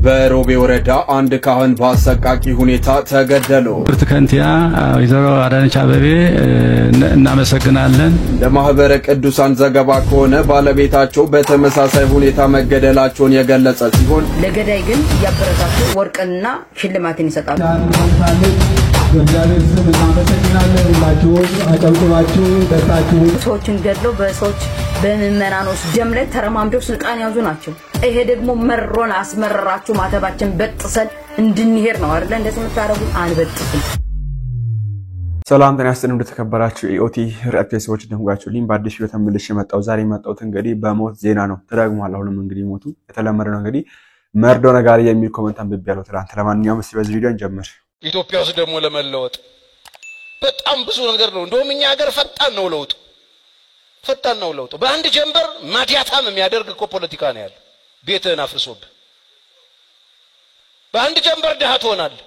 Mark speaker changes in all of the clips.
Speaker 1: በሮቤ ወረዳ አንድ ካህን በአሰቃቂ ሁኔታ ተገደሉ።
Speaker 2: ብርቱካንቲያ ወይዘሮ አዳነች አበቤ እናመሰግናለን።
Speaker 1: ለማህበረ ቅዱሳን ዘገባ ከሆነ ባለቤታቸው በተመሳሳይ ሁኔታ መገደላቸውን የገለጸ ሲሆን
Speaker 3: ለገዳይ ግን ያበረታቱ ወርቅና ሽልማትን ይሰጣሉ።
Speaker 4: እግዚአብሔር ስም እናመሰግናለን። ሁላችሁ አጨብጭባችሁ ደስታችሁ
Speaker 3: ሰዎችን ገድለው በሰዎች በመናኖስ ደም ላይ ተረማምደው ስልጣን ያዙ ናቸው። ይሄ ደግሞ መሮን አስመረራችሁ ማተባችን በጥሰን እንድንሄድ ነው አይደል? እንደዚህ የምታረጉ አንበጥስም።
Speaker 5: ሰላም ጤና ይስጥልኝ እንደተከበራችሁ ኢኦቲ ሪአክት ሰዎች እንደምጋችሁ ሊም በአዲስ ቪዲዮ ተመልሼ መጣሁ። ዛሬ መጣሁት እንግዲህ በሞት ዜና ነው። ተደግሟል። አሁንም እንግዲህ ሞቱ የተለመደ ነው። እንግዲህ መርዶ ነጋሪ የሚል ኮሜንት አንብቤያለሁ ትላንት። ለማንኛውም እስቲ በዚህ ቪዲዮ እንጀምር።
Speaker 6: ኢትዮጵያ ውስጥ ደግሞ ለመለወጥ በጣም ብዙ ነገር ነው። እንደውም እኛ ሀገር ፈጣን ነው ለውጡ። በአንድ ጀንበር ማዲያታም የሚያደርግ እኮ ፖለቲካ ነው ያለው። ቤትህን አፍርሶብህ በአንድ ጀንበር ድሃ ትሆናለህ።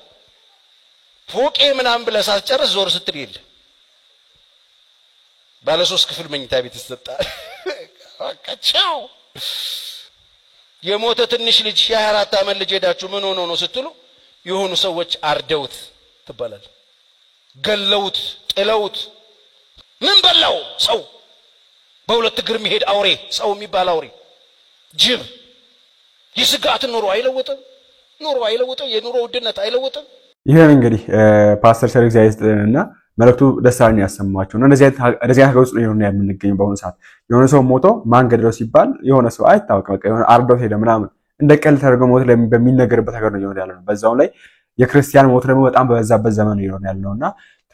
Speaker 6: ፎቄ ምናምን ብለህ ሳትጨርስ ዞር ስትል የለ ባለ 3 ክፍል መኝታ ቤት ይሰጣል። አቃቻው የሞተ ትንሽ ልጅ የ24 ዓመት ልጅ ሄዳችሁ ምን ሆኖ ነው ስትሉ የሆኑ ሰዎች አርደውት ትባላል። ገለውት ጥለውት ምን በላው ሰው በሁለት እግር የሚሄድ አውሬ ሰው የሚባል አውሬ ጅብ ይስጋት ኑሮ አይለውጥም። የኑሮ ውድነት አይለውጥም።
Speaker 5: ይሄን እንግዲህ ፓስተር ሰርግስ ያይስጥልና መልእክቱ ደሳለኝ ያሰማቸው ነው። እንደዚህ ሀገር ውስጥ ነው የምንገኘው። በአሁኑ ሰዓት የሆነ ሰው ሞቶ ማን ገደለው ሲባል የሆነ ሰው አይታወቅም። በቃ የሆነ አርዶት ሄደ ምናምን እንደ ቀልድ ተደርጎ ሞት በሚነገርበት ሀገር ነው ያለው። በዛው ላይ የክርስቲያን ሞት ደግሞ በጣም በበዛበት ዘመን ነው ያለውና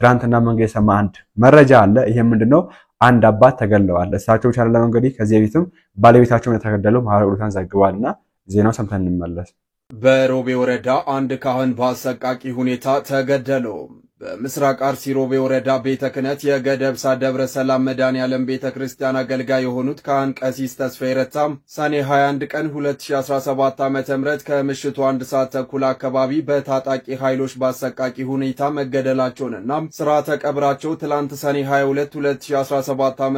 Speaker 5: ትናንትና መንገድ የሰማ አንድ መረጃ አለ። ይሄ ምንድነው? አንድ አባት ተገለዋል። እሳቸው ቻለ መንገዲ ከዚህ በፊትም ባለቤታቸው ተገደለው ማህበረ ቅዱሳን ዘግቧልና ዜናው ሰምተን እንመለስ።
Speaker 1: በሮቤ ወረዳ አንድ ካህን በአሰቃቂ ሁኔታ ተገደሉ። በምስራቅ አርሲ ሮቤ ወረዳ ቤተ ክህነት የገደብሳ ደብረ ሰላም መድኃኔዓለም ቤተ ክርስቲያን አገልጋይ የሆኑት ካህን ቀሲስ ተስፋዬ ረታም ሰኔ 21 ቀን 2017 ዓ.ም ከምሽቱ 1 ሰዓት ተኩል አካባቢ በታጣቂ ኃይሎች በአሰቃቂ ሁኔታ መገደላቸውንና ሥርዓተ ቀብራቸው ትላንት ሰኔ 22 2017 ዓ.ም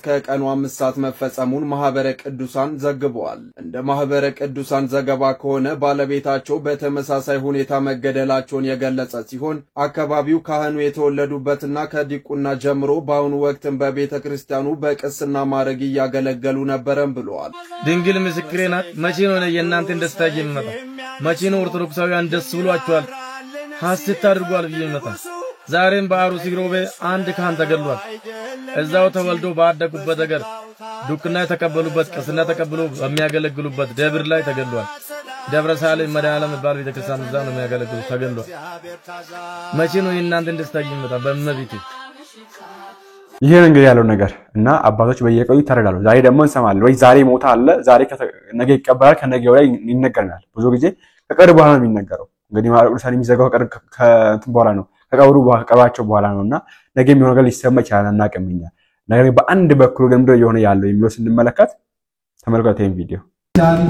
Speaker 1: ከቀኑ 5 ሰዓት መፈጸሙን ማህበረ ቅዱሳን ዘግቧል። እንደ ማህበረ ቅዱሳን ዘገባ ከሆነ ባለቤታቸው በተመሳሳይ ሁኔታ መገደላቸውን የገለጸ ሲሆን አካባቢ ካህኑ የተወለዱበትና ከዲቁና ጀምሮ በአሁኑ ወቅት በቤተ ክርስቲያኑ በቅስና ማዕረግ ያገለገሉ ነበርም ብለዋል።
Speaker 7: ድንግል ምስክሬ ናት። መቼ ነው የእናንተን ደስታ የሚመጣ? መቼ ነው ኦርቶዶክሳውያን ደስ ብሏቸዋል ሐሴት አድርጓል የሚመጣ? ዛሬም በአሩሲ ሮቤ አንድ ካህን ተገድሏል። እዛው ተወልዶ ባደጉበት ሀገር ዱቅና ተቀበሉበት ቅስና ተቀበሉ በሚያገለግሉበት ደብር ላይ ተገድሏል። ደብረ ሰላም መድኃኔዓለም ባል ቤተክርስቲያን እዛ ነው የሚያገለግሉ ተገድሏል። መቼ ነው የእናንተን ደስታ የሚመጣ? በእመቤቴ
Speaker 5: ይሄን እንግዲህ ያለው ነገር እና አባቶች በየቀኑ ይታረዳሉ። ዛሬ ደግሞ እንሰማለን ወይ ዛሬ ሞታ አለ ዛሬ ነገ ይቀበራል ከነገ ወዲያ ይነገራል። ብዙ ጊዜ ከቀብር በኋላ ነው የሚነገረው። እንግዲህ ማህበረ ቅዱሳን የሚዘጋው ከእንትን በኋላ ነው ከቀብራቸው በኋላ ነውና ነገ የሚሆነው ነገር ሊሰማ ይችላል እናቀምኛ። ነገር በአንድ በኩል ለምንድነው የሆነ ያለው የሚለው ስንመለከት ተመልከቱ ይሄን ቪዲዮ።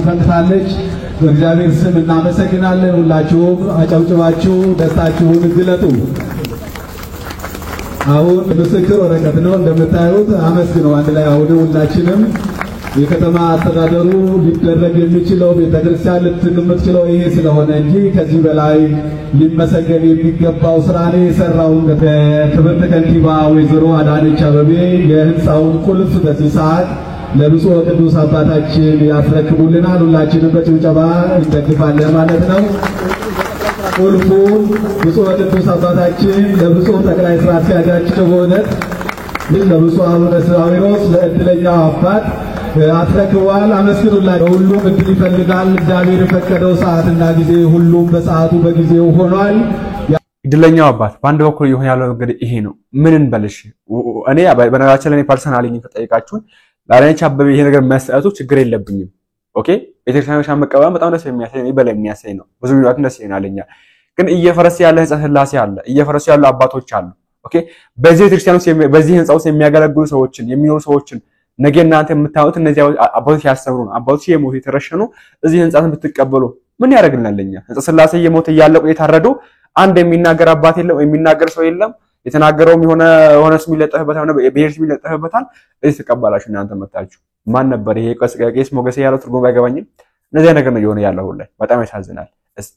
Speaker 4: ፈንታለች። በእግዚአብሔር ስም እናመሰግናለን። ሁላችሁም አጨብጭባችሁ ደስታችሁን ግለጡ። አሁን ምስክር ወረቀት ነው እንደምታዩት። አመስግኑ አንድ ላይ አሁን ሁላችንም። የከተማ አስተዳደሩ ሊደረግ የሚችለው ቤተክርስቲያን ልትምትችለው ይሄ ስለሆነ እንጂ ከዚህ በላይ ሊመሰገን የሚገባው ስራ ነው የሰራው። ክብርት ከንቲባ ወይዘሮ አዳነች አበቤ የህንጻውን ቁልፍ በዚህ ሰዓት ለብፁዕ ቅዱስ አባታችን ያስረክቡልናል። ሁላችንም በጭብጨባ እንደግፋለን ማለት ነው። ቁልፉ ብፁዕ ቅዱስ አባታችን ለብፁዕ ጠቅላይ ስራ አስኪያጃችን ሆነ ለብፁዕ አቡነ ሳዊሮስ ለእድለኛው አባት አስረክቧል። አመስግኑላቸው። ሁሉም እድል ይፈልጋል። እግዚአብሔር የፈቀደው ሰዓትና ጊዜ ሁሉም በሰዓቱ በጊዜው ሆኗል።
Speaker 5: እድለኛው አባት በአንድ በኩል ይሆን ያለው እንግዲህ ይሄ ነው። ምን እንበልሽ? እኔ በነገራችን ላይ ፐርሰናሊ ተጠይቃችሁን ላዳነች አበቤ ይሄ ነገር መስጠቱ ችግር የለብኝም። ኦኬ ቤተክርስቲያኖች መቀበል በጣም ደስ የሚያሰኝ በላይ የሚያሰኝ ነው። ብዙ ቢሏት ደስ ይላልኛ። ግን እየፈረሰ ያለ ህንጻ ስላሴ አለ፣ እየፈረሰ ያሉ አባቶች አሉ። ኦኬ በዚህ ቤተክርስቲያኖች በዚህ ህንጻ ውስጥ የሚያገለግሉ ሰዎችን የሚኖሩ ሰዎችን ነገ እናንተ የምታዩት እነዚህ አባቶች ያስተምሩ ነው። አባቶች የሞቱ የተረሸኑ እዚህ ህንጻን ብትቀበሉ ምን ያደርግልናልኛ? ህንጻ ስላሴ የሞቱ እያለቁ የታረዱ አንድ የሚናገር አባት የለም፣ የሚናገር ሰው የለም። የተናገረውም የሆነ ስም ይለጠፍበታል ነው በብሔር ስም ይለጠፍበታል። እዚህ ተቀበላችሁ እናንተ መጣችሁ ማን ነበር ይሄ ቄስ ሞገሴ ያለው ትርጉም ባይገባኝም እንደዚህ ነገር ነው የሆነ ያለው ሁሉ በጣም ያሳዝናል።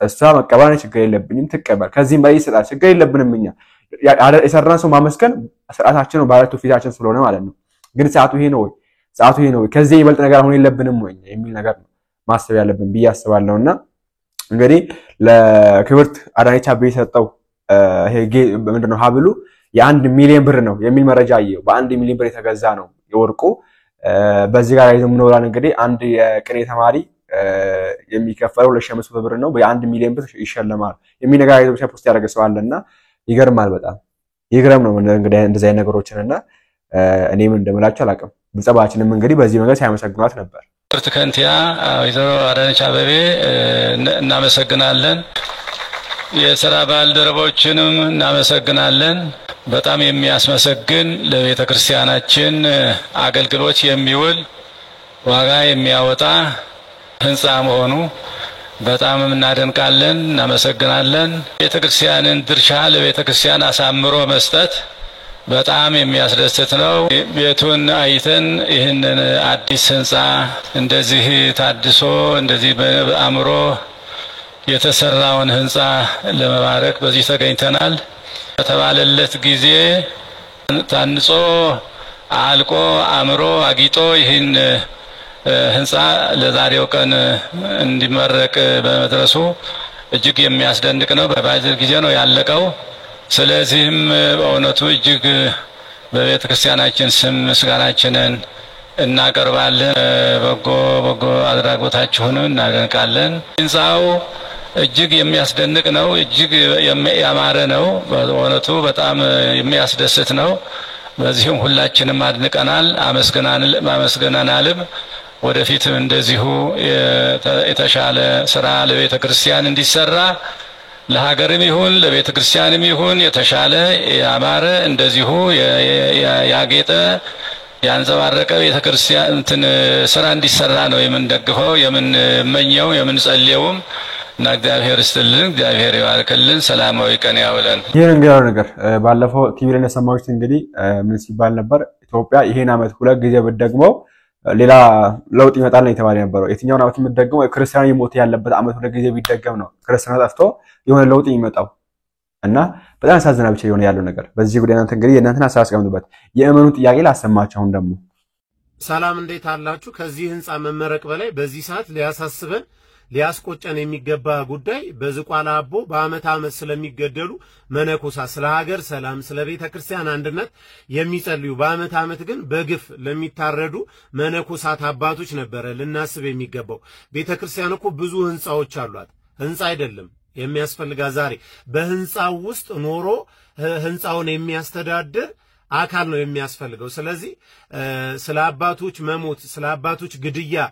Speaker 5: እሷ መቀበል ችግር የለብኝም ትቀበል ከዚህም በላይ ይሰጣል ችግር የለብንም እኛ የሰራን ሰው ማመስገን ስርዓታችን ነው ባለቱ ፊታችን ስለሆነ ማለት ነው። ግን ሰዓቱ ይሄ ነው ከዚህ ይበልጥ ነገር አሁን የለብንም ወይ የሚል ነገር ነው ማሰብ ያለብን ብዬ አስባለሁና እንግዲህ ለክብርት አዳነች አቤቤ የሰጠው ይሄ ምንድነው ሀብሉ የ1 ሚሊዮን ብር ነው የሚል መረጃ አየው። በ1 ሚሊዮን ብር የተገዛ ነው የወርቁ። በዚህ ጋር ይዘው ምንወራን እንግዲህ አንድ የቅኔ ተማሪ የሚከፈለው 2500 ብር ነው በ1 ሚሊዮን ብር ይሸለማል የሚል ነገር አይቶ ብቻ ፖስት ያደረገ ሰው አለና ይገርማል። በጣም ይገርም ነው እንግዲህ እንደዚህ አይነት ነገሮችንና እኔም እንደምላችሁ አላውቅም። ብጸባችንም እንግዲህ በዚህ መንገድ ሳይመሰግኗት ነበር።
Speaker 2: ክብርት ከንቲያ ወይዘሮ አዳነች አቤቤ እናመሰግናለን። የሥራ ባልደረቦችንም እናመሰግናለን። በጣም የሚያስመሰግን ለቤተ ክርስቲያናችን አገልግሎት የሚውል ዋጋ የሚያወጣ ህንጻ መሆኑ በጣም እናደንቃለን፣ እናመሰግናለን። ቤተ ክርስቲያንን ድርሻ ለቤተ ክርስቲያን አሳምሮ መስጠት በጣም የሚያስደስት ነው። ቤቱን አይተን ይህንን አዲስ ህንጻ እንደዚህ ታድሶ እንደዚህ በአምሮ የተሰራውን ህንጻ ለመባረክ በዚህ ተገኝተናል። በተባለለት ጊዜ ታንጾ አልቆ አምሮ አጊጦ ይህን ህንጻ ለዛሬው ቀን እንዲመረቅ በመድረሱ እጅግ የሚያስደንቅ ነው። በባጀት ጊዜ ነው ያለቀው። ስለዚህም በእውነቱ እጅግ በቤተ ክርስቲያናችን ስም ምስጋናችንን እናቀርባለን። በጎ አድራጎታችሁን እናደንቃለን። ህንጻው እጅግ የሚያስደንቅ ነው። እጅግ ያማረ ነው። በእውነቱ በጣም የሚያስደስት ነው። በዚህም ሁላችንም አድንቀናል፣ አመስግነናልም። ወደፊትም እንደዚሁ የተሻለ ስራ ለቤተ ክርስቲያን እንዲሰራ ለሀገርም ይሁን ለቤተ ክርስቲያንም ይሁን የተሻለ ያማረ እንደዚሁ ያጌጠ ያንጸባረቀ ቤተ ክርስቲያን ስራ እንዲሰራ ነው የምንደግፈው የምንመኘው የምንጸልየውም እና እግዚአብሔር ይስጥልን፣ እግዚአብሔር ይባርክልን፣ ሰላማዊ ቀን ያውለን።
Speaker 5: ይሄን እንግዲህ ነገር ባለፈው ቲቪ ላይ ሰማሁት። እንግዲህ ምን ሲባል ነበር ኢትዮጵያ ይሄን አመት 2 ጊዜ ብትደግመው ሌላ ለውጥ ይመጣል ነው የተባለ ነበር። የትኛውን አመት የምትደግመው ክርስቲያን ይሞት ያለበት አመት 2 ጊዜ ቢደገም ነው ክርስቲያን ጠፍቶ የሆነ ለውጥ ይመጣው እና በጣም ያሳዝናል ብቻ የሆነ ያለው ነገር። በዚህ ጉዳይ እናንተ እንግዲህ የእናንተን ሐሳብ አስቀምጡበት። የእመኑ ጥያቄ ላሰማችሁ። አሁን ደግሞ
Speaker 8: ሰላም እንዴት አላችሁ? ከዚህ ህንጻ መመረቅ በላይ በዚህ ሰዓት ሊያሳስበን ሊያስቆጨን የሚገባ ጉዳይ በዝቋላ አቦ በአመት ስለሚገደሉ መነኮሳ ስለ ሀገር ሰላም ስለ ቤተ ክርስቲያን አንድነት የሚጸልዩ በአመት ግን በግፍ ለሚታረዱ መነኮሳት አባቶች ነበረ ልናስብ የሚገባው። ቤተ ክርስቲያን እኮ ብዙ ህንጻዎች አሏት። ህንጻ አይደለም የሚያስፈልጋ ዛሬ በህንጻው ውስጥ ኖሮ ህንጻውን የሚያስተዳድር አካል ነው የሚያስፈልገው። ስለዚህ ስለ አባቶች መሞት ስለ አባቶች ግድያ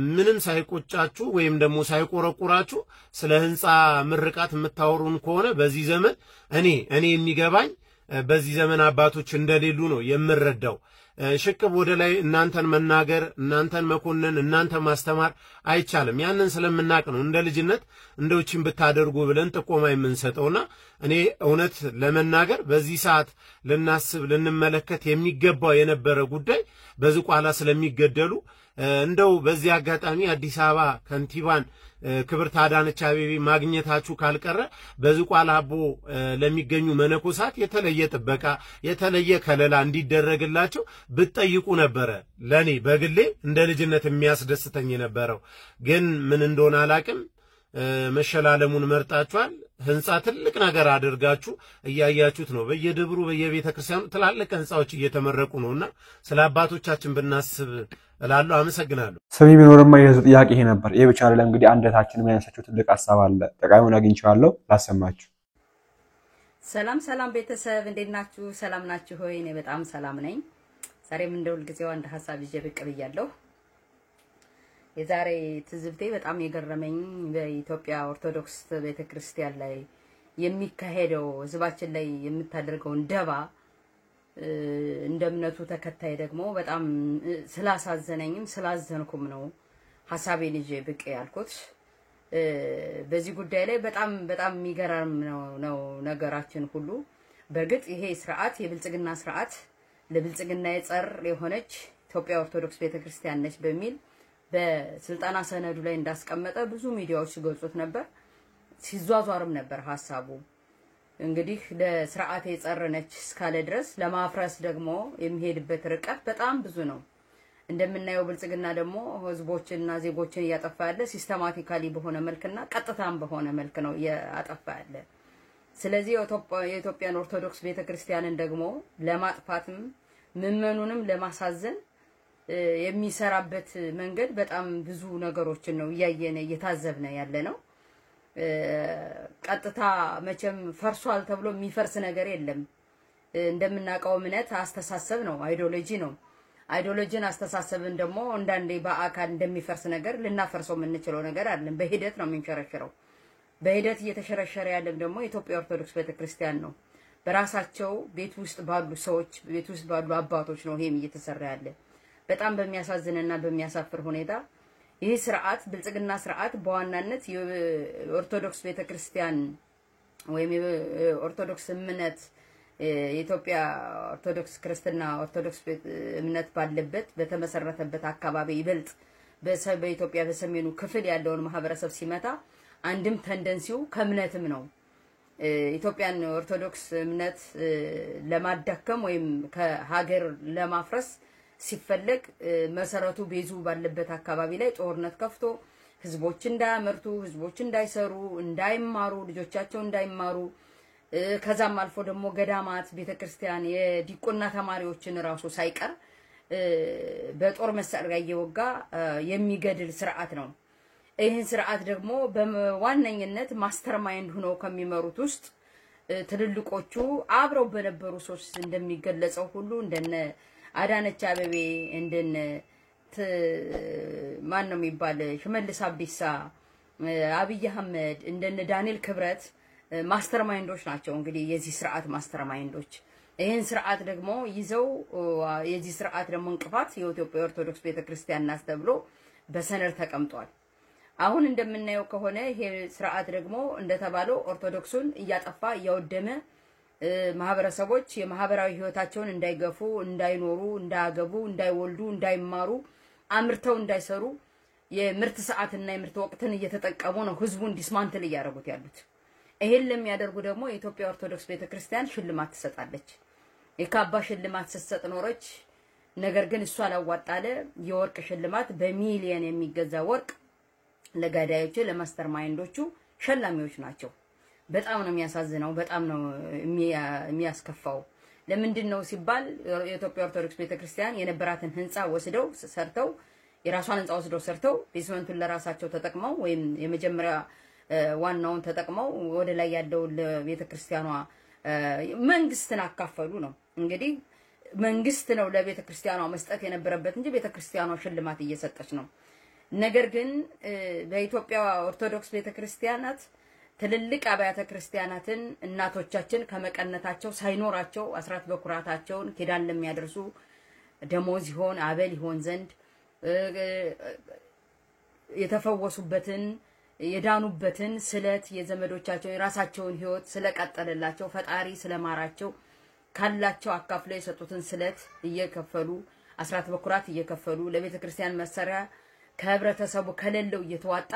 Speaker 8: ምንም ሳይቆጫችሁ ወይም ደግሞ ሳይቆረቁራችሁ ስለ ህንጻ ምርቃት የምታወሩን ከሆነ በዚህ ዘመን እኔ የሚገባኝ በዚህ ዘመን አባቶች እንደሌሉ ነው የምረዳው። ሽቅብ ወደ ላይ እናንተን መናገር እናንተን መኮንን እናንተን ማስተማር አይቻልም። ያንን ስለምናቅ ነው እንደ ልጅነት እንደውቺን ብታደርጉ ብለን ጥቆማ የምንሰጠውና እኔ እውነት ለመናገር በዚህ ሰዓት ልናስብ ልንመለከት የሚገባው የነበረ ጉዳይ በዝቋላ ስለሚገደሉ እንደው በዚህ አጋጣሚ አዲስ አበባ ከንቲባን ክብርት አዳነች አቤቤ ማግኘታችሁ ካልቀረ በዝቋላ አቦ ለሚገኙ መነኮሳት የተለየ ጥበቃ የተለየ ከለላ እንዲደረግላቸው ብትጠይቁ ነበረ ለኔ በግሌ እንደ ልጅነት የሚያስደስተኝ የነበረው። ግን ምን እንደሆነ አላቅም መሸላለሙን መርጣችኋል። ህንጻ ትልቅ ነገር አድርጋችሁ እያያችሁት ነው። በየደብሩ በየቤተ ክርስቲያኑ ትላልቅ ህንጻዎች እየተመረቁ ነውና ስለ አባቶቻችን ብናስብ እላለሁ። አመሰግናለሁ።
Speaker 5: ሰሚ ቢኖርማ የህዝብ ጥያቄ ይሄ ነበር። ይሄ ብቻ አይደለም እንግዲህ አንደታችን ምን ያነሳችሁ ትልቅ ሐሳብ አለ። ጠቃሚውን አግኝቻለሁ ላሰማችሁ።
Speaker 3: ሰላም ቤተሰብ እንዴት ናችሁ? ሰላም ናችሁ ሆይ? እኔ በጣም ሰላም ነኝ። ዛሬም እንደውል ጊዜው አንድ ሐሳብ ይዤ ብቅ ብያለሁ። የዛሬ ትዝብቴ በጣም የገረመኝ በኢትዮጵያ ኦርቶዶክስ ቤተክርስቲያን ላይ የሚካሄደው ህዝባችን ላይ የምታደርገውን ደባ እንደ እምነቱ ተከታይ ደግሞ በጣም ስላሳዘነኝም ስላዘንኩም ነው ሐሳቤን ይዤ ብቅ ያልኩት። በዚህ ጉዳይ ላይ በጣም የሚገርም ነው ነገራችን ሁሉ። በእርግጥ ይሄ ስርዓት የብልጽግና ስርዓት ለብልጽግና የጸር የሆነች ኢትዮጵያ ኦርቶዶክስ ቤተክርስቲያን ነች በሚል በስልጣና ሰነዱ ላይ እንዳስቀመጠ ብዙ ሚዲያዎች ሲገልጹት ነበር ሲዟዟርም ነበር ሐሳቡ እንግዲህ ለስርዓት የጸረነች እስካለ ድረስ ለማፍረስ ደግሞ የሚሄድበት ርቀት በጣም ብዙ ነው እንደምናየው ብልጽግና ደግሞ ህዝቦችንና ዜጎችን ያጠፋ ያለ ሲስተማቲካሊ በሆነ መልክና ቀጥታም በሆነ መልክ ነው ያጠፋ ያለ ስለዚህ የኢትዮጵያን ኦርቶዶክስ ቤተክርስቲያንን ደግሞ ለማጥፋትም ምመኑንም ለማሳዘን የሚሰራበት መንገድ በጣም ብዙ ነገሮችን ነው ያየነ እየታዘብነ ያለ ነው ቀጥታ መቼም ፈርሷል ተብሎ የሚፈርስ ነገር የለም እንደምናቀው እምነት አስተሳሰብ ነው አይዲዮሎጂ ነው አይዲዮሎጂን አስተሳሰብን ደግሞ እንዳንዴ በአካል እንደሚፈርስ ነገር ልናፈርሰው የምንችለው ነገር አይደለም በሂደት ነው የምንሸረሽረው በሂደት እየተሸረሸረ ያለም ደግሞ የኢትዮጵያ ኦርቶዶክስ ቤተክርስቲያን ነው በራሳቸው ቤት ውስጥ ባሉ ሰዎች ቤት ውስጥ ባሉ አባቶች ነው ይሄም እየተሰራ ያለ በጣም በሚያሳዝንና በሚያሳፍር ሁኔታ ይህ ስርዓት ብልጽግና ስርዓት በዋናነት የኦርቶዶክስ ቤተክርስቲያን ወይም የኦርቶዶክስ እምነት የኢትዮጵያ ኦርቶዶክስ ክርስትና ኦርቶዶክስ እምነት ባለበት በተመሰረተበት አካባቢ ይበልጥ በኢትዮጵያ በሰሜኑ ክፍል ያለውን ማህበረሰብ ሲመታ አንድም ተንደንሲው ከእምነትም ነው ኢትዮጵያን ኦርቶዶክስ እምነት ለማዳከም ወይም ከሀገር ለማፍረስ ሲፈለግ መሰረቱ ቤዙ ባለበት አካባቢ ላይ ጦርነት ከፍቶ ህዝቦች እንዳያመርቱ ህዝቦች እንዳይሰሩ እንዳይማሩ ልጆቻቸው እንዳይማሩ ከዛም አልፎ ደግሞ ገዳማት ቤተክርስቲያን የዲቁና ተማሪዎችን ራሱ ሳይቀር በጦር መሳሪያ እየወጋ የሚገድል ስርዓት ነው ይህን ስርዓት ደግሞ በዋነኝነት ማስተርማይንድ ሆነው ከሚመሩት ውስጥ ትልልቆቹ አብረው በነበሩ ሰዎች እንደሚገለጸው ሁሉ እንደነ አዳነች አበቤ እንደነ ማን ነው የሚባል ሽመልስ አብዲሳ አብይ አህመድ እንደነ ዳንኤል ክብረት ማስተርማይንዶች ናቸው እንግዲህ የዚህ ስርዓት ማስተርማይንዶች ይሄን ስርዓት ደግሞ ይዘው የዚህ ስርዓት ደግሞ እንቅፋት የኢትዮጵያ ኦርቶዶክስ ቤተክርስቲያን ናት ተብሎ በሰነድ ተቀምጧል አሁን እንደምናየው ከሆነ ይሄ ስርዓት ደግሞ እንደተባለው ኦርቶዶክሱን እያጠፋ ያወደመ ማህበረሰቦች የማህበራዊ ህይወታቸውን እንዳይገፉ እንዳይኖሩ እንዳያገቡ እንዳይወልዱ እንዳይማሩ አምርተው እንዳይሰሩ የምርት ሰዓትና የምርት ወቅትን እየተጠቀሙ ነው ህዝቡን ዲስማንትል ያደርጉት ያሉት ይሄን ለሚያደርጉ ደግሞ የኢትዮጵያ ኦርቶዶክስ ቤተክርስቲያን ሽልማት ትሰጣለች የካባ ሽልማት ስትሰጥ ኖረች ነገር ግን እሷ አላዋጣለ የወርቅ ሽልማት በሚሊየን የሚገዛ ወርቅ ለጋዳዮቹ ለማስተርማይንዶቹ ሸላሚዎች ናቸው በጣም ነው የሚያሳዝነው በጣም ነው የሚያስከፋው ለምንድነው ሲባል የኢትዮጵያ ኦርቶዶክስ ቤተክርስቲያን የነበራትን ህንጻ ወስደው ሰርተው የራሷን ህንጻ ወስደው ሰርተው ቤዝመንቱን ለራሳቸው ተጠቅመው ወይም የመጀመሪያ ዋናውን ተጠቅመው ወደ ላይ ያለው ለቤተክርስቲያኗ መንግስትን አካፈሉ ነው እንግዲህ መንግስት ነው ለቤተክርስቲያኗ መስጠት የነበረበት እንጂ ቤተክርስቲያኗ ሽልማት እየሰጠች ነው ነገር ግን በኢትዮጵያ ኦርቶዶክስ ቤተክርስቲያናት ትልልቅ አብያተ ክርስቲያናትን እናቶቻችን ከመቀነታቸው ሳይኖራቸው አስራት በኩራታቸውን ኪዳን ለሚያደርሱ ደሞዝ ይሆን አበል ይሆን ዘንድ የተፈወሱበትን የዳኑበትን ስለት የዘመዶቻቸው የራሳቸውን ህይወት ስለቀጠለላቸው ፈጣሪ ስለማራቸው ካላቸው አካፍለው የሰጡትን ስለት እየከፈሉ አስራት በኩራት እየከፈሉ ለቤተክርስቲያን መሰሪያ ከህብረተሰቡ ከሌለው እየተዋጣ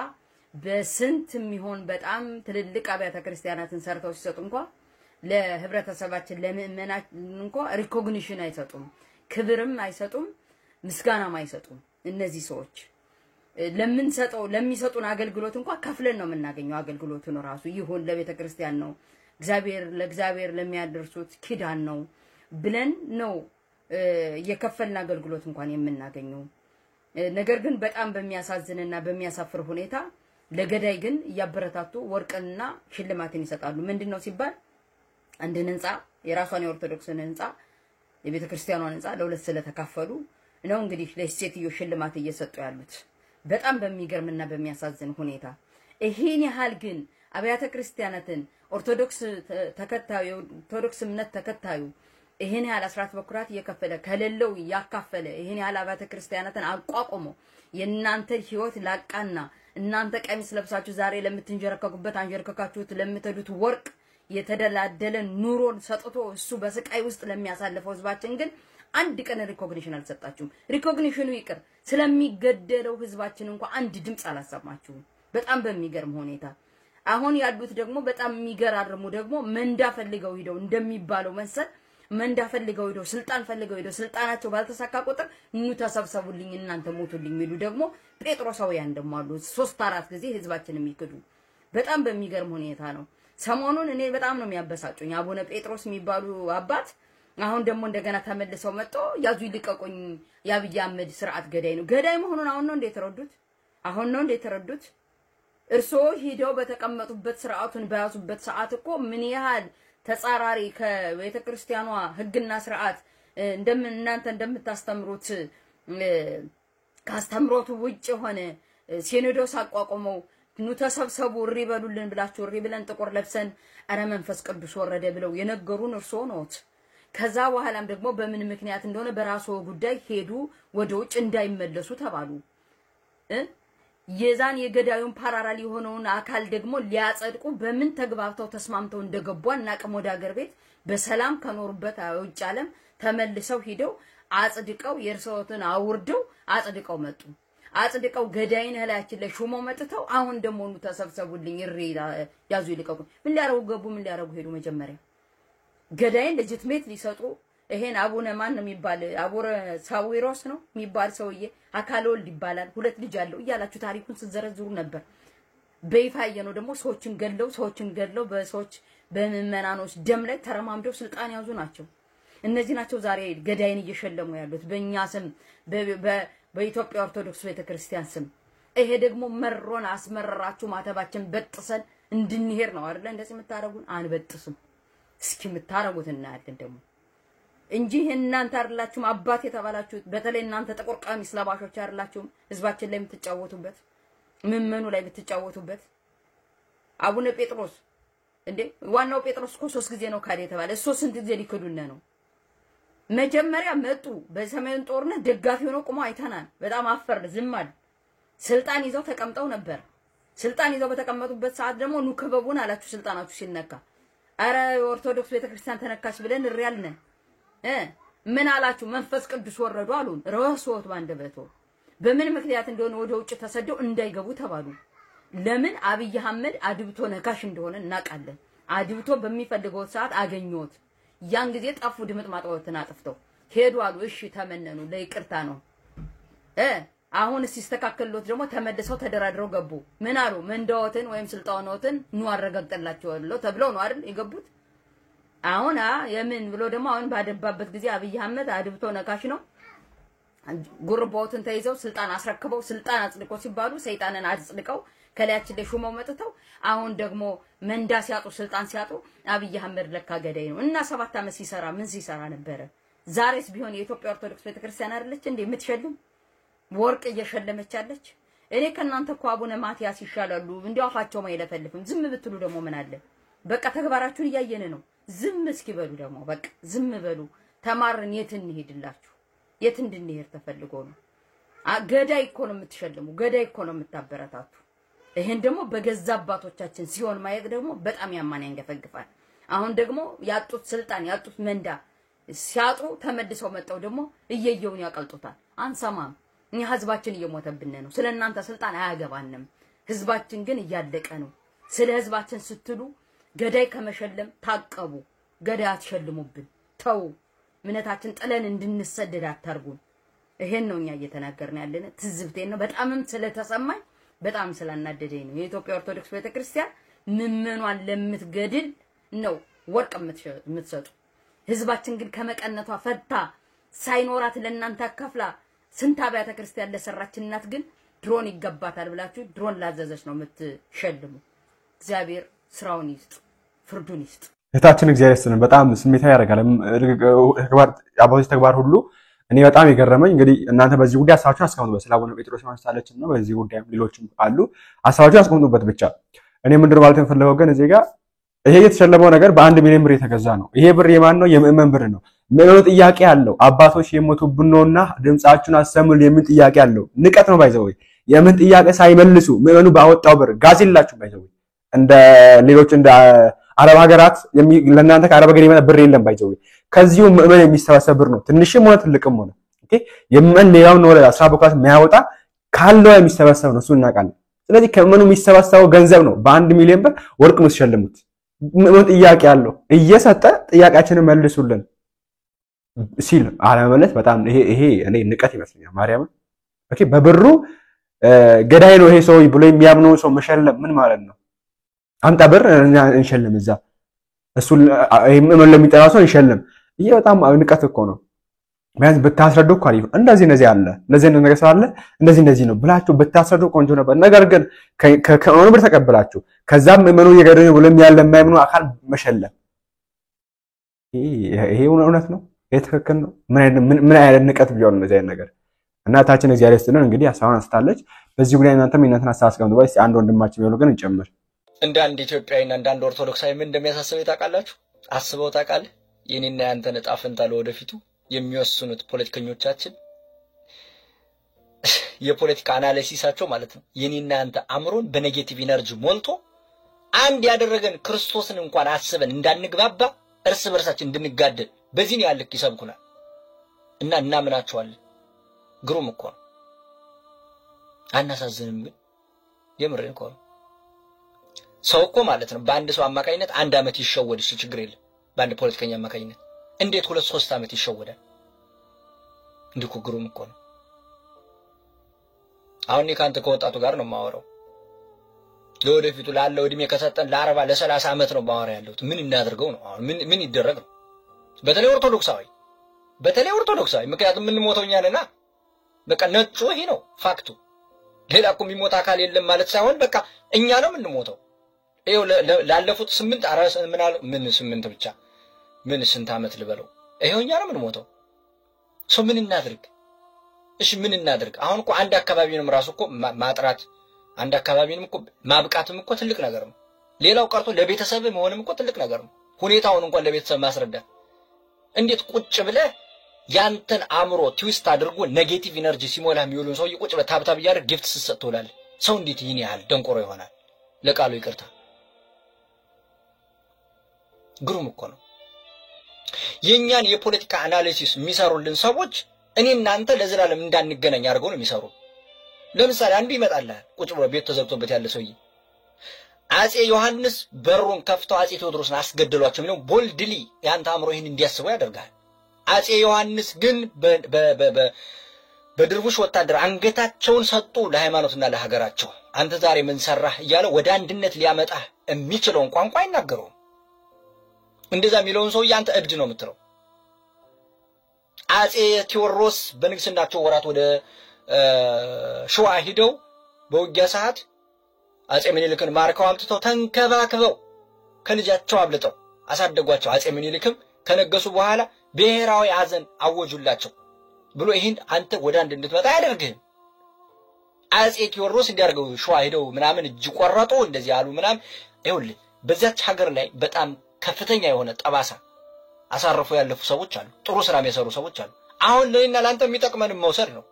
Speaker 3: በስንት የሚሆን በጣም ትልልቅ አብያተ ክርስቲያናትን ሰርተው ሲሰጡ እንኳን ለህብረተሰባችን ለምእመናን እንኳን ሪኮግኒሽን አይሰጡም ክብርም አይሰጡም ምስጋናም አይሰጡም እነዚህ ሰዎች ለሚሰጡን አገልግሎት እንኳን ከፍለን ነው የምናገኘው አገልግሎቱን ራሱ ይሁን ለቤተክርስቲያን ነው እግዚአብሔር ለሚያደርሱት ኪዳን ነው ብለን ነው የከፈልን አገልግሎት እንኳን የምናገኘው ነገር ግን በጣም በሚያሳዝንና በሚያሳፍር ሁኔታ ለገዳይ ግን ያበረታቱ ወርቅና ሽልማትን ይሰጣሉ ምንድነው ሲባል አንድን ህንጻ የራሷን የኦርቶዶክስን ህንጻ የቤተክርስቲያኗን ህንጻ ለሁለት ስለተካፈሉ ነው እንግዲህ ለሴትዮ ሽልማት እየሰጡ ያሉት በጣም በሚገርምና በሚያሳዝን ሁኔታ ይሄን ያህል ግን አብያተ ክርስቲያናትን ኦርቶዶክስ ተከታዩ ኦርቶዶክስ እምነት ተከታዩ ይሄን ያህል አስራት በኩራት እየከፈለ ከሌለው ያካፈለ ይሄን ያህል አብያተ ክርስቲያናትን አቋቁሞ የናንተ ህይወት ላቃና እናንተ ቀሚስ ለብሳችሁ ዛሬ ለምትንጀረከኩበት አንጀረከካችሁት ለምትዱት ወርቅ የተደላደለ ኑሮን ሰጥቶ እሱ በስቃይ ውስጥ ለሚያሳልፈው ህዝባችን ግን አንድ ቀን ሪኮግኒሽን አልሰጣችሁም ሪኮግኒሽኑ ይቅር ስለሚገደለው ህዝባችን እንኳን አንድ ድምጽ አላሰማችሁም በጣም በሚገርም ሁኔታ አሁን ያሉት ደግሞ በጣም የሚገራርሙ ደግሞ መንዳ ፈልገው ሄደው እንደሚባለው መሰል መንዳ ፈልገው ሄደው ስልጣን ፈልገው ሄደው ስልጣናቸው ባልተሳካ ቁጥር ኑ ተሰብሰቡልኝ እናንተ ሞቱልኝ ሚሉ ደግሞ ጴጥሮሳውያን ደግሞ አሉ 3-4 ጊዜ ህዝባችን የሚክዱ በጣም በሚገርም ሁኔታ ነው ሰሞኑን እኔ በጣም ነው የሚያበሳጩኝ አቡነ ጴጥሮስ የሚባሉ አባት አሁን ደግሞ እንደገና ተመልሰው መጥቶ ያዙ ይልቀቁኝ ያብይ አህመድ ስርዓት ገዳይ መሆኑን አሁን ነው እንደተረዱት እርሶ ሄደው በተቀመጡበት ስርዓቱን በያዙበት ሰዓት እኮ ምን ያህል ተጻራሪ ከቤተ ክርስቲያኗ ህግና ስርዓት እናንተ እንደምታስተምሩት ካስተምሮቱ ውጭ ሆነ ሲኖዶስ አቋቁመው ኑ ተሰብሰቡ ሪበሉልን ብላችሁ ሪብለን ጥቁር ለብሰን አረ መንፈስ ቅዱስ ወረደ ብለው የነገሩን እርሶ ነዎት ከዛ በኋላም ደግሞ በምን ምክንያት እንደሆነ በራሱ ጉዳይ ሄዱ ወደ ውጭ እንዳይመለሱ ተባሉ የዛን የገዳዩን ፓራራል የሆነውን አካል ደግሞ ሊያጸድቁ በምን ተግባብተው ተስማምተው እንደገቧና ቀም ወደ ሀገር ቤት በሰላም ከኖርበት ውጭ ዓለም ተመልሰው ሄደው አጽድቀው የርሰውትን አውርደው አጽድቀው መጡ አጽድቀው ገዳይን ህላያችን ላይ ሹሞ መጥተው አሁን ደግሞ ኑ ተሰብሰቡልኝ ያዙ ይልቀቁ ምን ሊያረጉ ሄዱ መጀመሪያ ገዳይን ለጅትሜት ሊሰጡ ይሄን አቡነ ማን ነው የሚባል አቡረ ሳዊሮስ ነው የሚባል ሰውዬ አካል ወልድ ይባላል ሁለት ልጅ አለው እያላችሁ ታሪኩን ሲዘረዝሩ ነበር በይፋ የነው ደግሞ ሰዎችን ገለው በሰዎች በመመናኖች ደም ላይ ተረማምደው ስልጣን ያዙ ናቸው እነዚህ ናቸው ዛሬ ገዳይን እየሸለሙ ያሉት በእኛ ስም በኢትዮጵያ ኦርቶዶክስ ቤተክርስቲያን ስም ይሄ ደግሞ መሮን አስመረራችሁ ማተባችን በጥሰን እንድንሄድ ነው አይደል እንደዚህ የምታረጉን አንበጥስም እስኪ የምታረጉት እናያለን ደግሞ እንጂ እናንተ አይደላችሁም አባት የተባላችሁት በተለይ እናንተ ጥቁር ቀሚስ ለባሾች አይደላችሁም ህዝባችን ላይ የምትጫወቱበት ምንመኑ ላይ የምትጫወቱበት አቡነ ጴጥሮስ እንዴ ዋናው ጴጥሮስ እኮ 3 ጊዜ ነው ካደ የተባለ እሱ ስንት ጊዜ ሊክዱነ ነው መጀመሪያ መጡ በሰሜን ጦርነት ደጋፊ ሆኖ ቆሞ አይተናል በጣም አፈር ዝማል ስልጣን ይዘው ተቀምጠው ነበር ስልጣን ይዘው በተቀመጡበት ሰዓት ደግሞ ኑ ከበቡን አላችሁ ስልጣናችሁ ሲነካ አረ ኦርቶዶክስ ቤተክርስቲያን ተነካሽ ብለን ሪያልነ ምን አላችሁ መንፈስ ቅዱስ ወረዱ አሉን ረዋሶት ባንደበቶ በምን ምክንያት እንደሆነ ወደ ውጭ ተሰደው እንዳይገቡ ተባሉ ለምን አብይ አህመድ አድብቶ ነካሽ እንደሆነ እናቃለን አድብቶ በሚፈልገው ሰዓት አገኘውት ያን ጊዜ ጠፉ ድምጥ ማጣወትን አጥፍተው ሄዱ አሉ እሺ ተመነኑ ለይቅርታ ነው አሁን ሲስተካከሉት ደግሞ ተመልሰው ተደራድረው ገቡ ምን አሉ መንዳዎትን ወይም ስልጣኖትን ኑ አረጋግጠላቸዋለሁ ተብለው ነው አይደል የገቡት አሁን የምን ብሎ ደግሞ አሁን ባደባበት ጊዜ አብይ አህመድ አድብቶ ነካሽ ነው ጉርቦትን ተይዘው ስልጣን አስረክበው ስልጣን አጽድቀው ሲባሉ ሰይጣንን አጽድቀው ከላያችን ላይ ሹመው መጥተው አሁን ደግሞ መንዳ ሲያጡ ስልጣን ሲያጡ አብይ አህመድ ለካ ገዳይ ነው እና 7 አመት ሲሰራ ምን ሲሰራ ነበር ዛሬስ ቢሆን የኢትዮጵያ ኦርቶዶክስ ቤተክርስቲያን አይደለች እንዴ የምትሸልም ወርቅ እየሸለመቻለች እኔ ከናንተ እኮ አቡነ ማቲያስ ይሻላሉ እንዲያው አፋቸው ማይለፈልፍም ዝም ብትሉ ደግሞ ምን አለ በቃ ተግባራችሁን እያየነ ነው ዝም እስኪበሉ ደግሞ በቃ ዝም በሉ ተማርን የት እንሄድላችሁ የት እንድንሄድ ተፈልጎ ነው ገዳይ እኮ ነው የምትሸልሙ ገዳይ እኮ ነው የምታበረታቱ ይሄን ደግሞ በገዛ አባቶቻችን ሲሆን ማየት ደግሞ በጣም ያማን ያንገፈግፋል አሁን ደግሞ ያጡት ስልጣን ያጡት መንዳ ሲያጡ ተመልሰው መጣው ደግሞ እየየውን ያቀልጡታል አንሰማም እኛ ህዝባችን እየሞተብን ነው ስለናንተ ስልጣን አያገባንም ህዝባችን ግን እያለቀ ነው ስለ ህዝባችን ስትሉ ገዳይ ከመሸለም ታቀቡ ገዳይ አትሸልሙብን ተው ምነታችን ጥለን እንድንሰደድ አታርጉን ይሄን ነው እኛ እየተናገርን ያለነ ትዝብቴን ነው በጣምም ስለተሰማኝ በጣም ስላናደደኝ ነው የኢትዮጵያ ኦርቶዶክስ ቤተክርስቲያን ምንመኗን ለምትገድል ነው ወርቅ የምትሰጡ ህዝባችን ግን ከመቀነቷ ፈታ ሳይኖራት ለናንተ አከፍላ ስንት አብያተ ክርስቲያን ለሰራችናት ግን ድሮን ይገባታል ብላችሁ ድሮን ላዘዘች ነው የምትሸልሙ እግዚአብሔር ስራውን ይስጥ ፍርዱን ይስጥ
Speaker 5: እታችን እግዚአብሔር ይስጥልን በጣም ስሜታዊ ያደርጋል ተግባር አባቶች ተግባር ሁሉ እኔ በጣም የገረመኝ እንግዲህ እናንተ በዚህ ጉዳይ ሐሳባችሁን አስቀምጡበት ስላቦነ ጴጥሮስ ማንሳለችን ነው በዚህ ጉዳይ ሌሎችም አሉ ሐሳባችሁን አስቀምጡበት ብቻ እኔ ምንድነው ማለት የምፈልገው ግን እዚህ ጋር ይሄ የተሸለመው ነገር በ1 ሚሊዮን ብር የተገዛ ነው ይሄ ብር የማን ነው የምእመን ብር ነው ምእመኑ ጥያቄ አለው አባቶች የሞቱብን ነውና ድምጻችሁን አሰሙል የሚል ጥያቄ አለው ንቀት ነው ባይዘው የምን ጥያቄ ሳይመልሱ ምእመኑ ባወጣው ብር ጋዝላችሁ ባይዘው እንደ ሌሎች እንደ አረብ ሀገራት ለናንተ ከአረብ ሀገር የመጣ ብር የለም ባይዘው ከዚሁ ምእመን የሚሰበሰብ ብር ነው ትንሽም ሆነ ትልቅም ሆነ ኦኬ የምን ሌላው ነው ወደ 10 በኳት የሚያወጣ ካለው የሚሰበሰብ ነው እሱ እናውቃለን ስለዚህ ከመኑ የሚሰበሰበው ገንዘብ ነው በ1 ሚሊዮን ብር ወርቅ መስሸለሙት ምን ጥያቄ አለው እየሰጠ ጥያቄያችንን መልሱልን ሲል አለመለስ በጣም ይሄ እኔ ንቀት ይመስለኛል ማርያም ኦኬ በብሩ ገዳይ ነው ይሄ ሰው ብሎ የሚያምነው ሰው መሸለም ምን ማለት ነው አምጣ ብር እንሸለም እዛ እሱ ምን ለሚጠራው ሰው እንሸለም ይሄ በጣም ንቀት እኮ ነው ቢያንስ ብታስረዱ እኮ አሪፍ እንደዚህ አለ እንደዚህ ነገር ስላለ እንደዚህ ነው ብላችሁ ብታስረዱ ቆንጆ ነበር ነገር ግን ከሆነ ብር ተቀበላችሁ ከዛም ምኑ የገደኝ ብሎ የሚያለ የማይምኑ አካል መሸለም ይሄ እውነት ነው የተከከለ ነው ምን አይነት ንቀት ቢሆን እንደዚህ አይነት ነገር እናታችን እግዚአብሔር ይስጥልን እንግዲህ አሳውን አስታለች በዚህ ጉዳይ እናንተም እናንተን አሳስቀምጡ ባይስ አንድ ወንድማችን ይሉ ግን እንጨምር
Speaker 9: እንደ አንድ ኢትዮጵያዊና እንደ አንድ ኦርቶዶክሳዊ ምን እንደሚያሳስበው ታውቃላችሁ አስበው ታውቃለህ የኔና ያንተን ዕጣ ፈንታ ለወደፊቱ የሚወስኑት ፖለቲከኞቻችን የፖለቲካ አናሊሲሳቸው ማለት ነው የኔና ያንተ አምሮን በኔጌቲቭ ኢነርጂ ሞልቶ አንድ ያደረገን ክርስቶስን እንኳን አስበን እንዳንግባባ እርስ በርሳችን እንድንጋደል በዚህ ነው ያልክ ይሰብኩናል እና እናምናቸዋለን ግሩም እኮ ነው አናሳዝንም ግን የምርን እኮ ነው ሰው እኮ ማለት ነው በአንድ ሰው አማካኝነት አንድ አመት ይሸወድ እሺ ችግር የለም በአንድ ፖለቲከኛ አማካኝነት እንዴት 2-3 አመት ይሸወዳል እንዲሁ ግሩም እኮ ነው አሁን ካንተ ከወጣቱ ጋር ነው ማወራው ለወደፊቱ ላለው እድሜ ከሰጠን ለ40 ለ30 አመት ነው ማወራ ያለው ምን እናድርገው ነው አሁን ምን ይደረግ ነው በተለይ ኦርቶዶክሳዊ ምክንያቱም ምን ሞተውኛ ነና በቃ ነጩ ይሄ ነው ፋክቱ ሌላ እኮ የሚሞት አካል የለም ማለት ሳይሆን በቃ እኛ ነው የምንሞተው ይሄው ላለፉት 8 ብቻ ምን ስንት አመት ልበለው ይሄው እኛ ነው የምንሞተው ሶ ምን እናድርግ እሺ ምን እናድርግ አሁን እኮ አንድ አካባቢንም ራሱ እኮ ማጥራት አንድ አካባቢንም እኮ ማብቃትም እኮ ትልቅ ነገር ነው ሌላው ቀርቶ ለቤተሰብ መሆንም እኮ ትልቅ ነገር ነው ሁኔታውን እንኳን ለቤተሰብ ማስረዳት እንዴት ቁጭ ብለ ያንተን አምሮ ትዊስት አድርጎ ኔጌቲቭ ኢነርጂ ሲሞላ የሚውሉን ሰው ይቁጭ በታብታብ ያደርግ ጊፍት ሲሰጥቶላል ሰው እንዴት ይሄን ያህል ደንቆሮ ይሆናል ለቃሉ ይቅርታ ግሩም እኮ ነው የኛን የፖለቲካ አናሊሲስ የሚሰሩልን ሰዎች እኔ እናንተ ለዘላለም እንዳንገናኝ አድርገው ነው የሚሰሩ ለምሳሌ አንዱ ይመጣል ቁጭ ብሎ ቤት ተዘግቶበት ያለ ሰውዬ አጼ ዮሐንስ በሩን ከፍተው አጼ ቴዎድሮስን አስገደሏቸው ነው ቦልድሊ ያንተ አምሮ ይሄን እንዲያስበው ያደርጋል አጼ ዮሐንስ ግን በድርቡሽ ወታደር አንገታቸውን ሰጡ ለሃይማኖትና ለሀገራቸው አንተ ዛሬ ምን ሰራህ እያለ ወደ አንድነት ሊያመጣ የሚችለውን ቋንቋ አይናገሩም እንደዛ የሚለውን ሰው ያንተ እብድ ነው የምትለው አጼ ቴዎድሮስ በንግስናቸው ወራት ወደ ሸዋ ሄደው በውጊያ ሰዓት አጼ ምኒልክን ማርከው አምጥተው ተንከባክበው ከልጃቸው አብልጠው አሳደጓቸው አጼ ምኒልክም ከነገሱ በኋላ ብሔራዊ ሐዘን አወጁላቸው ብሎ ይሄን አንተ ወደ አንድ እንድትመጣ ያደርግህ አጼ ቴዎድሮስ እንዲያርገው ሸዋ ሄደው ምናምን እጅ ቆረጡ እንደዚህ ያሉ ምናምን ይኸውልህ በዛች ሀገር ላይ በጣም ከፍተኛ የሆነ ጠባሳ አሳርፎ ያለፉ ሰዎች አሉ ጥሩ ስራ የሚሰሩ ሰዎች አሉ አሁን ለእኛ ላንተ የሚጠቅመን መውሰድ ነው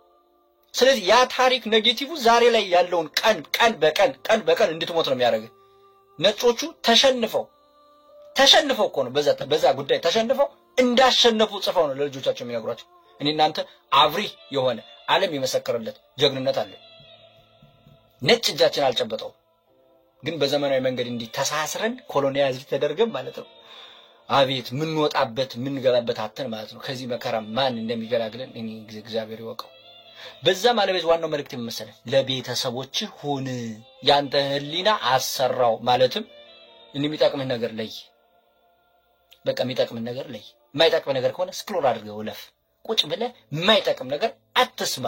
Speaker 9: ስለዚህ ያ ታሪክ ኔጌቲቭ ዛሬ ላይ ያለውን ቀን በቀን እንድትሞት ነው የሚያደርግ ነጮቹ ተሸንፈው እኮ ነው በዛ ጉዳይ ተሸንፈው እንዳሸነፉ ጽፈው ነው ለልጆቻቸው የሚነግሯቸው እኔ እናንተ አብሪ የሆነ ዓለም የመሰከረለት ጀግንነት አለ ነጭ እጃችን አልጨበጠው ግን በዘመናዊ መንገድ እንዲ ተሳስረን ኮሎኒያሊዝ ተደርገን ማለት ነው አቤት ምን ወጣበት ምን ገባበት አተን ማለት ነው ከዚህ መከራ ማን እንደሚገላግለን እኔ እግዚአብሔር ይወቀው በዛ ማለበዝ ዋናው መልእክት የምመሰለ ለቤተሰቦች ሁን ያንተ ህሊና አሰራው ማለትም የሚጠቅምህ ነገር ለይ በቃ የሚጠቅምህ ነገር ለይ የማይጠቅም ነገር ከሆነ ስክሮል አድርገው ለፍ ቁጭ ብለ የማይጠቅም ነገር አትስማ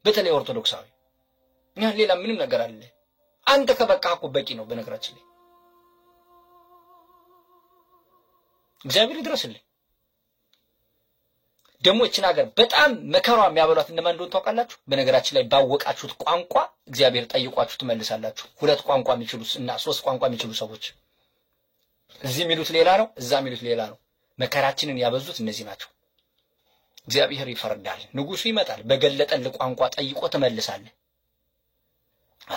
Speaker 9: በተለይ ኦርቶዶክሳዊ ያን ሌላ ምንም ነገር አለ አንተ ከበቃኩ በቂ ነው በነገራችን ላይ እግዚአብሔር ይድረስልኝ ደሞ እቺ ነገር በጣም መከራ የሚያበሏት እንደማን እንደሆነ ታውቃላችሁ በነገራችን ላይ ባወቃችሁት ቋንቋ እግዚአብሔር ጠይቋችሁ ትመልሳላችሁ ሁለት ቋንቋ የሚችሉስ እና ሶስት ቋንቋ የሚችሉ ሰዎች እዚህ የሚሉት ሌላ ነው እዛ የሚሉት ሌላ ነው መከራችንን ያበዙት እነዚህ ናቸው እግዚአብሔር ይፈርዳል ንጉሱ ይመጣል በገለጠን ቋንቋ ጠይቆ ትመልሳለህ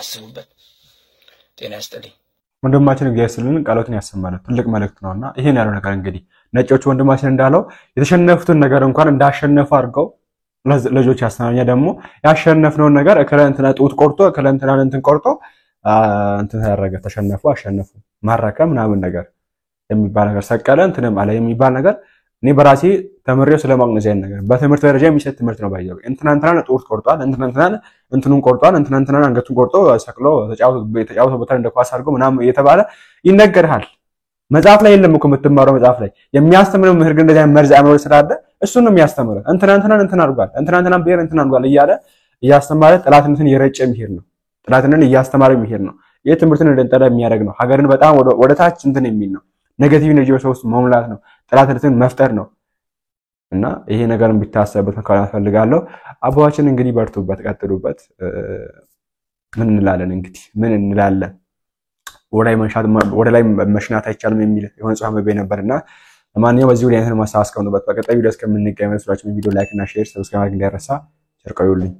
Speaker 9: አስቡበት ጤና ይስጥልኝ
Speaker 5: ወንድማችን እግዚአብሔርን ቃሎትን ያሰማል ትልቅ መልእክት ነውና ይሄን ያለው ነገር እንግዲህ ነጮች ወንድማችን እንዳለው የተሸነፉትን ነገር እንኳን እንዳሸነፉ አድርገው ልጆች ያስተማሩኛ ደግሞ ያሸነፍነውን ነገር እከለንተና ጡት ቆርጦ እከለንተና እንትን ቆርጦ እንትን ያደረገ ተሸነፉ አሸነፉ ማረከ ምናምን ነገር የሚባል ነገር ሰቀለ እንትንም አለ የሚባል ነገር እኔ በራሴ ተመሪው ስለማግኘት ነገር በትምህርት ደረጃ የሚሰጥ ትምህርት ነው ባይዘው እንትናንተና ጡት ቆርጧል እንትናንተና እንትኑን ቆርጧል እንትናንተና አንገቱን ቆርጦ ሰቅሎ ተጫውቶ በተን እንደ ኳስ አድርጎ ምናምን እየተባለ ይነገርሃል መጽሐፍ ላይ የለም እኮ የምትማረው መጽሐፍ ላይ የሚያስተምረው ምህር ግን እንደዚህ መርዝ አምሮ ስላደ እሱ ነው የሚያስተምረው እንትናንተና እንትን አድርጓል እንትናንተና ብሔር እንትን አድርጓል እያለ እያስተማረ ጥላትነትን የረጨ ምህር ነው ጥላትነትን እያስተማረ ምህር ነው የትምህርትን እንደንጠላ የሚያደርግ ነው ሀገርን በጣም ወደ ታች እንትን የሚል ነው ኔጌቲቭ ኢነርጂ በሰውስ መሙላት ነው ጥላትነትን መፍጠር ነው እና ይሄ ነገርን ቢታሰብበት መካከል ፈልጋለሁ አባዋችን እንግዲህ በርቱበት ቀጥሉበት ምን እንላለን እንግዲህ ምን እንላለን ወደ ላይ መሽናት አይቻልም የሚል የሆነ ጽሑፍ መበይ ነበርና ለማንኛውም በዚህ ቪዲዮ አይነት ማሳስከውበት በቀጣዩ ቪዲዮ እስከምንገናኝ መስሏችሁ ቪዲዮ ላይክ እና ሼር ሰብስክራይብ እንዳይረሳ ቸር ቆዩልኝ